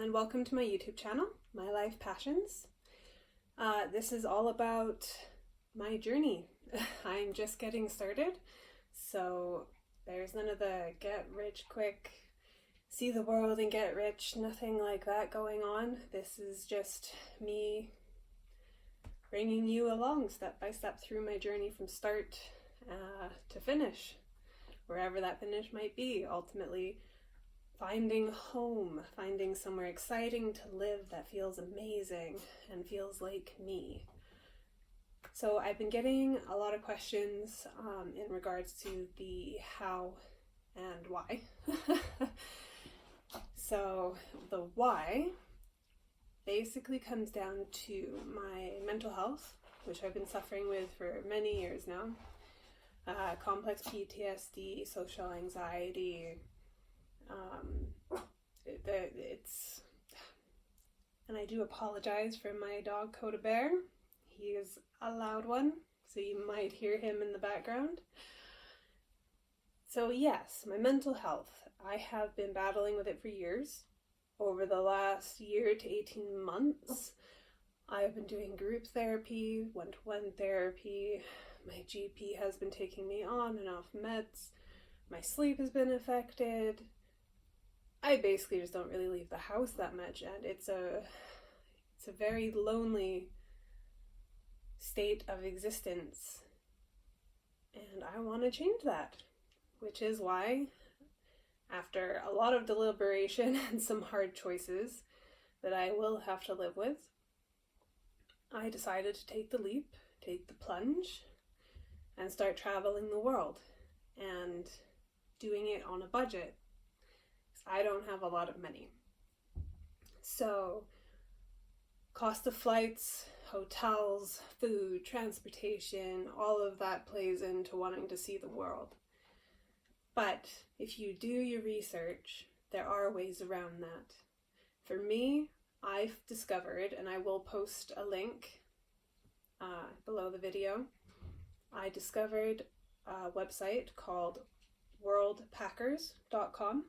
and welcome to my YouTube channel, My Life Passions. This is all about my journey. I'm just getting started, so there's none of the get rich quick, see the world and get rich, nothing like that going on. This is just me bringing you along step by step through my journey from start to finish, wherever that finish might be. Ultimately, finding home, finding somewhere exciting to live that feels amazing and feels like me. So I've been getting a lot of questions in regards to the how and why. So the why basically comes down to my mental health, which I've been suffering with for many years now. Complex PTSD, social anxiety, and I do apologize for my dog Coda Bear. He is a loud one, so you might hear him in the background. So yes, my mental health. I have been battling with it for years. Over the last year to 18 months, I've been doing group therapy, one-to-one therapy. My GP has been taking me on and off meds. My sleep has been affected. I basically just don't really leave the house that much, and it's a very lonely state of existence, and I want to change that, which is why, after a lot of deliberation and some hard choices that I will have to live with, I decided to take the leap, take the plunge, and start traveling the world and doing it on a budget. I don't have a lot of money. So cost of flights, hotels, food, transportation, all of that plays into wanting to see the world. But if you do your research, there are ways around that. For me, I've discovered, and I will post a link below the video, I discovered a website called worldpackers.com.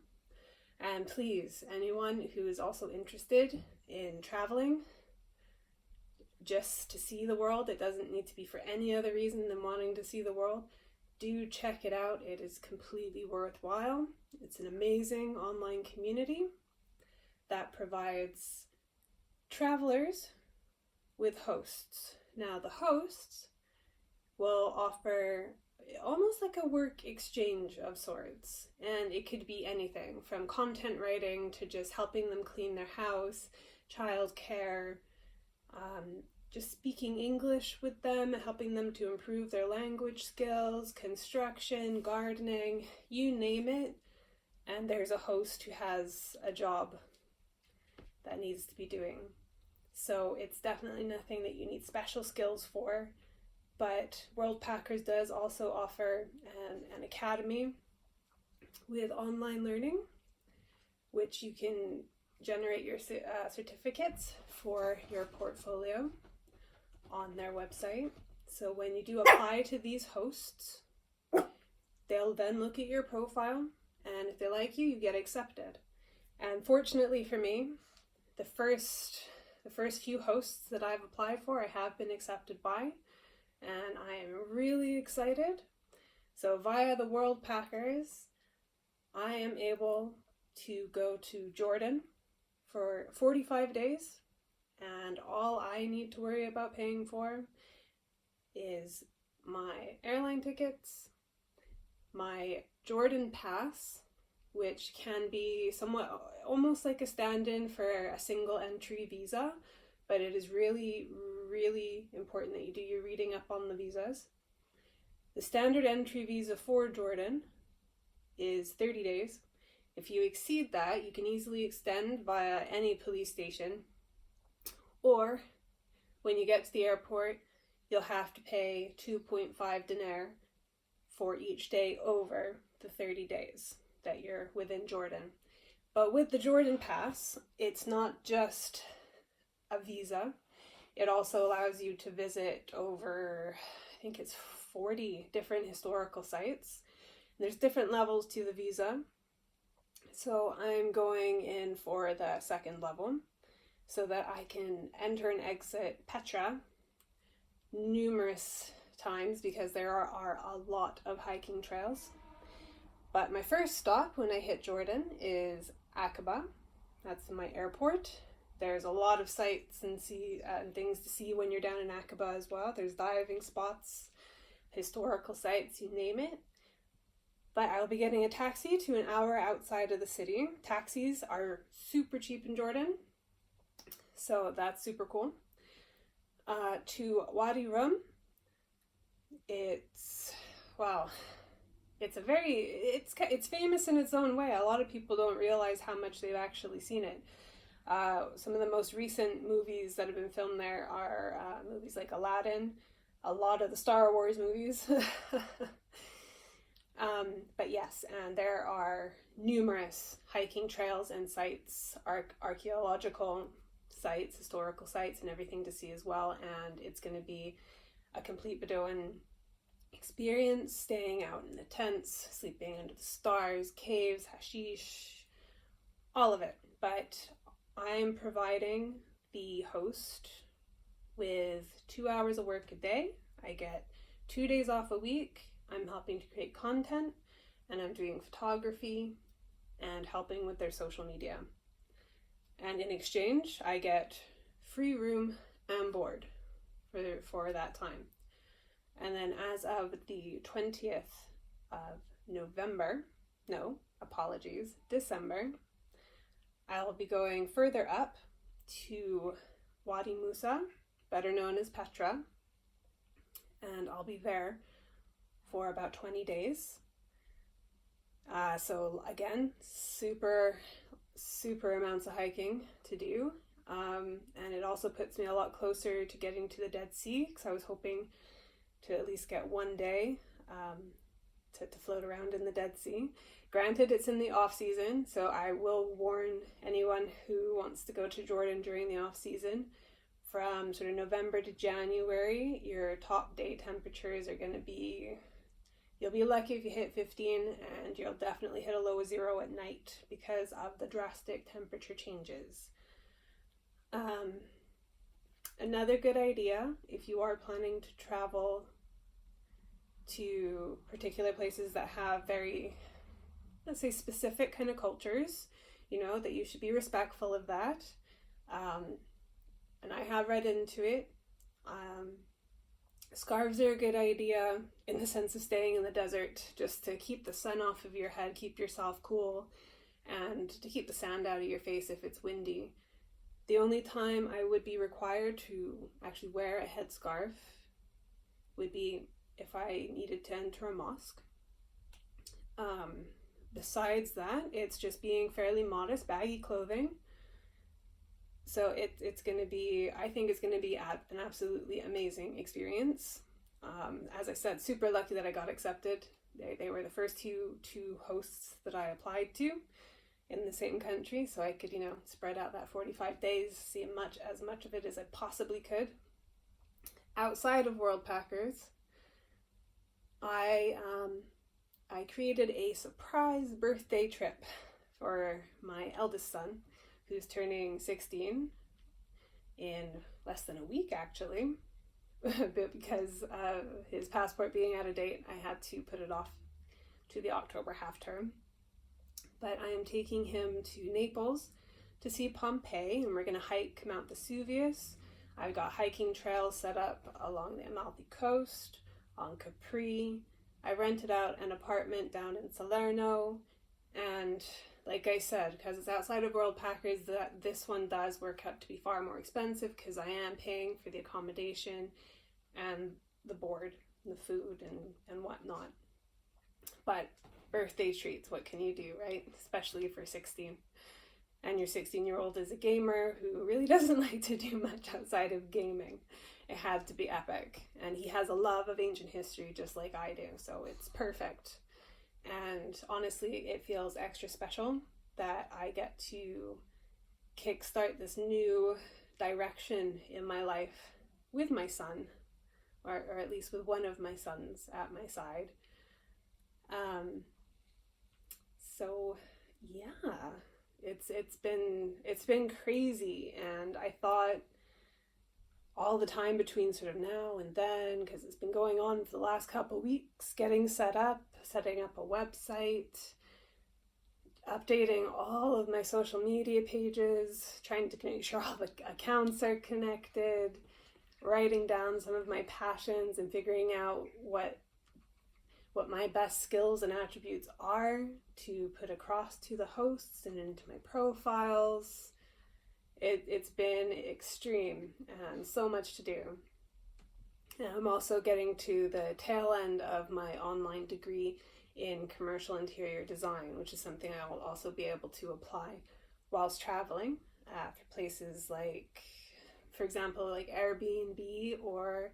And please, anyone who is also interested in traveling just to see the world, it doesn't need to be for any other reason than wanting to see the world, do check it out. It is completely worthwhile. It's an amazing online community that provides travelers with hosts. Now, the hosts will offer almost like a work exchange of sorts, and it could be anything from content writing to just helping them clean their house, childcare, just speaking English with them, helping them to improve their language skills, construction, gardening, you name it, and there's a host who has a job that needs to be doing. So it's definitely nothing that you need special skills for. But World Packers does also offer an academy with online learning, which you can generate your certificates for your portfolio on their website. So when you do apply to these hosts, they'll then look at your profile, and if they like you, you get accepted. And fortunately for me, the first few hosts that I've applied for, I have been accepted by. And I am really excited. So via the World Packers, I am able to go to Jordan for 45 days, and all I need to worry about paying for is my airline tickets, my Jordan pass, which can be somewhat almost like a stand-in for a single entry visa, but it is really important that you do your reading up on the visas. The standard entry visa for Jordan is 30 days. If you exceed that, you can easily extend via any police station, or when you get to the airport, you'll have to pay 2.5 dinar for each day over the 30 days that you're within Jordan. But with the Jordan pass, it's not just a visa. It also allows you to visit over, I think it's 40 different historical sites. There's different levels to the visa. So I'm going in in for the second level so that I can enter and exit Petra numerous times, because there are a lot of hiking trails. But my first stop when I hit Jordan is Aqaba. That's my airport. There's a lot of sights and things to see when you're down in Aqaba as well. There's diving spots, historical sites, you name it. But I'll be getting a taxi to an hour outside of the city. Taxis are super cheap in Jordan, so that's super cool. To Wadi Rum, it's famous in its own way. A lot of people don't realize how much they've actually seen it. Some of the most recent movies that have been filmed there are movies like Aladdin, a lot of the Star Wars movies. But yes, and there are numerous hiking trails and sites, archaeological sites, historical sites, and everything to see as well. And it's going to be a complete Bedouin experience, staying out in the tents, sleeping under the stars, caves, hashish, all of it. But I'm providing the host with 2 hours of work a day. I get 2 days off a week. I'm helping to create content, and I'm doing photography and helping with their social media. And in exchange, I get free room and board for that time. And then as of the 20th of December, I'll be going further up to Wadi Musa, better known as Petra, and I'll be there for about 20 days. So again, super amounts of hiking to do. And it also puts me a lot closer to getting to the Dead Sea, because I was hoping to at least get 1 day to float around in the Dead Sea. Granted, it's in the off season, so I will warn anyone who wants to go to Jordan during the off season. From sort of November to January, your top day temperatures are going to be, you'll be lucky if you hit 15, and you'll definitely hit a low of 0 at night because of the drastic temperature changes. Another good idea, if you are planning to travel to particular places that have very, let's say, specific kind of cultures, that you should be respectful of that. And I have read into it. Scarves are a good idea in the sense of staying in the desert, just to keep the sun off of your head, keep yourself cool, and to keep the sand out of your face if it's windy. The only time I would be required to actually wear a headscarf would be if I needed to enter a mosque. Besides that, it's just being fairly modest, baggy clothing. So it's going to be, I think it's going to be an absolutely amazing experience. As I said, super lucky that I got accepted. They were the first two hosts that I applied to in the same country, so I could, spread out that 45 days, see as much of it as I possibly could. Outside of World Packers, I created a surprise birthday trip for my eldest son, who's turning 16 in less than a week, actually. But because of his passport being out of date, I had to put it off to the October half term. But I am taking him to Naples to see Pompeii, and we're going to hike Mount Vesuvius. I've got hiking trails set up along the Amalfi Coast, on Capri. I rented out an apartment down in Salerno, and like I said, because it's outside of World Packers, this one does work out to be far more expensive, because I am paying for the accommodation and the board, and the food and whatnot. But birthday treats, what can you do, right? Especially for 16. And your 16-year-old is a gamer who really doesn't like to do much outside of gaming. It had to be epic. And he has a love of ancient history just like I do, so it's perfect. And honestly, it feels extra special that I get to kickstart this new direction in my life with my son, or at least with one of my sons at my side. So yeah, It's been crazy, and I thought all the time between sort of now and then, because it's been going on for the last couple weeks, setting up a website, updating all of my social media pages, trying to make sure all the accounts are connected, writing down some of my passions and figuring out what my best skills and attributes are to put across to the hosts and into my profiles. It's been extreme and so much to do. And I'm also getting to the tail end of my online degree in commercial interior design, which is something I will also be able to apply whilst traveling for places like, for example, like Airbnb or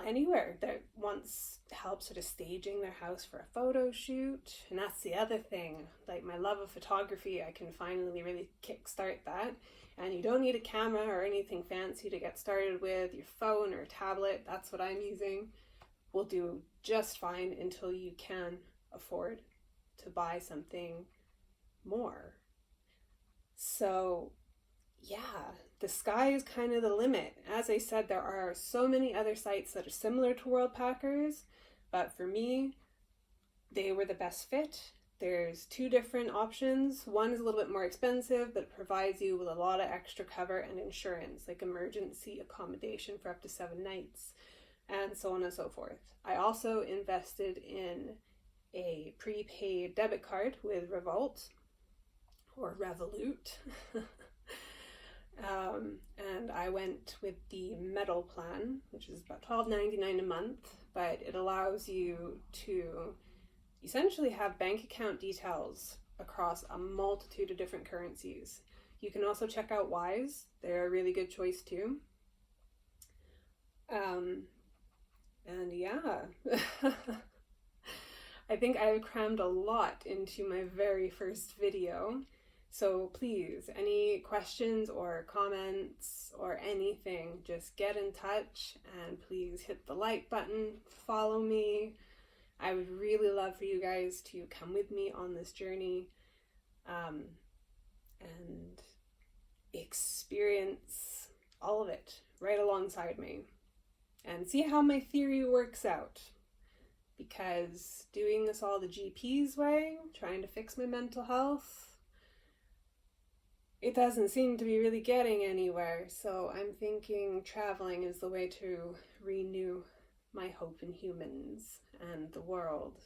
anywhere that wants help sort of staging their house for a photo shoot. And that's the other thing, like my love of photography, I can finally really kickstart that. And you don't need a camera or anything fancy to get started with. Your phone or tablet, that's what I'm using, will do just fine until you can afford to buy something more. So yeah, the sky is kind of the limit. As I said, there are so many other sites that are similar to Worldpackers, but for me, they were the best fit. There's two different options. One is a little bit more expensive, but it provides you with a lot of extra cover and insurance, like emergency accommodation for up to 7 nights, and so on and so forth. I also invested in a prepaid debit card with Revolt, or Revolut. And I went with the metal plan, which is about $12.99 a month, but it allows you to essentially have bank account details across a multitude of different currencies. You can also check out Wise. They're a really good choice too. And yeah, I think I've crammed a lot into my very first video. So please, any questions or comments or anything, just get in touch, and please hit the like button, follow me. I would really love for you guys to come with me on this journey and experience all of it right alongside me and see how my theory works out. Because doing this all the GP's way, trying to fix my mental health, it doesn't seem to be really getting anywhere. So I'm thinking traveling is the way to renew my hope in humans and the world.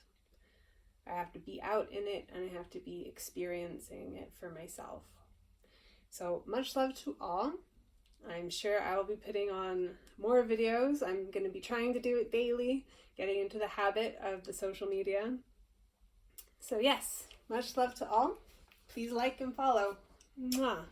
I have to be out in it, and I have to be experiencing it for myself. So much love to all. I'm sure I will be putting on more videos. I'm going to be trying to do it daily, getting into the habit of the social media. So yes, much love to all. Please like and follow. Mwah.